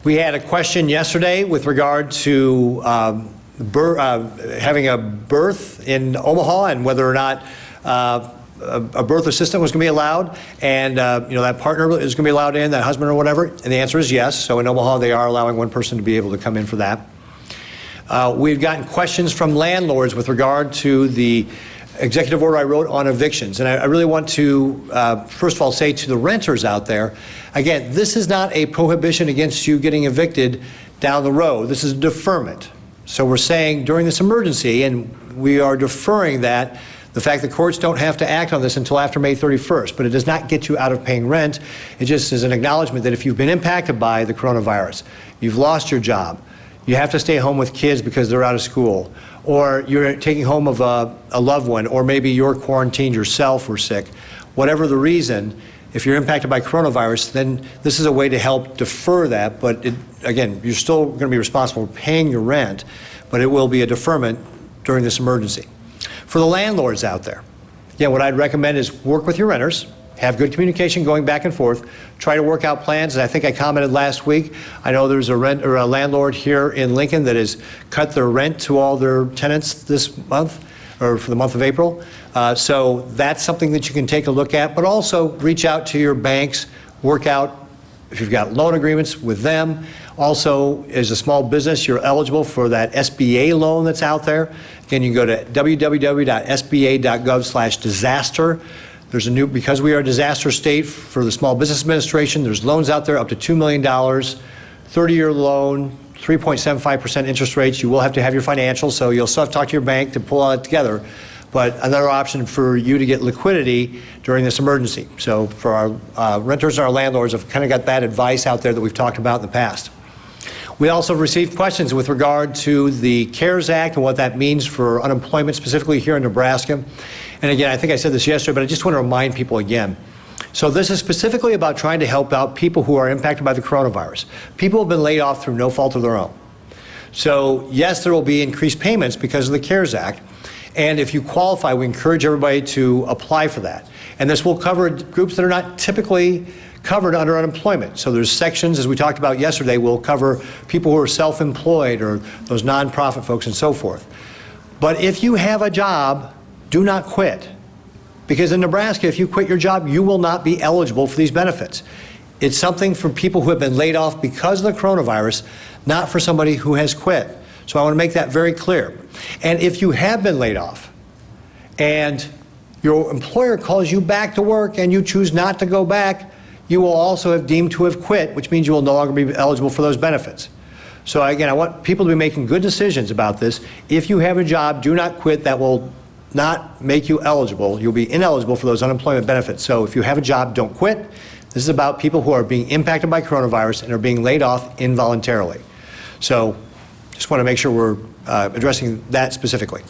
We had a question yesterday with regard to having a birth in Omaha and whether or not a birth assistant was going to be allowed, and that partner is going to be allowed in, that husband or whatever, and the answer is yes. So in Omaha, they are allowing one person to be able to come in for that. We've gotten questions from landlords with regard to the executive order I wrote on evictions, and I really want to, first of all, say to the renters out there, again, this is not a prohibition against you getting evicted down the road. This is a deferment. So we're saying during this emergency, and we are deferring that, the fact that courts don't have to act on this until after May 31st, but it does not get you out of paying rent. It just is an acknowledgement that if you've been impacted by the coronavirus, you've lost your job, you have to stay home with kids because they're out of school, or you're taking home of a loved one, or maybe you're quarantined yourself or sick, whatever the reason, if you're impacted by coronavirus, then this is a way to help defer that. But again, you're still going to be responsible for paying your rent, but it will be a deferment during this emergency. For the landlords out there, again, what I'd recommend is work with your renters, have good communication going back and forth, try to work out plans. And I think I commented last week, I know there's a landlord here in Lincoln that has cut their rent to all their tenants this month, or for the month of April. So that's something that you can take a look at, but also reach out to your banks, work out if you've got loan agreements with them. Also, as a small business, you're eligible for that SBA loan that's out there. Again, you can go to www.sba.gov/disaster. There's a new, because we are a disaster state for the Small Business Administration, there's loans out there up to $2 million, 30-year loan, 3.75% interest rates. You will have to have your financials, so you'll still have to talk to your bank to pull all that together. But another option for you to get liquidity during this emergency. So for our renters and our landlords, have kind of got that advice out there that we've talked about in the past. We also received questions with regard to the CARES Act and what that means for unemployment, specifically here in Nebraska. And again, I think I said this yesterday, but I just want to remind people again. So this is specifically about trying to help out people who are impacted by the coronavirus. People have been laid off through no fault of their own. So yes, there will be increased payments because of the CARES Act. And if you qualify, we encourage everybody to apply for that. And this will cover groups that are not typically covered under unemployment. So there's sections, as we talked about yesterday, will cover people who are self-employed or those nonprofit folks and so forth. But if you have a job, do not quit. Because in Nebraska, if you quit your job, you will not be eligible for these benefits. It's something for people who have been laid off because of the coronavirus, not for somebody who has quit. So I want to make that very clear. And if you have been laid off and your employer calls you back to work and you choose not to go back, you will also have deemed to have quit, which means you will no longer be eligible for those benefits. So again, I want people to be making good decisions about this. If you have a job, do not quit. That will not make you eligible. You'll be ineligible for those unemployment benefits. So if you have a job, don't quit. This is about people who are being impacted by coronavirus and are being laid off involuntarily. So just want to make sure we're addressing that specifically.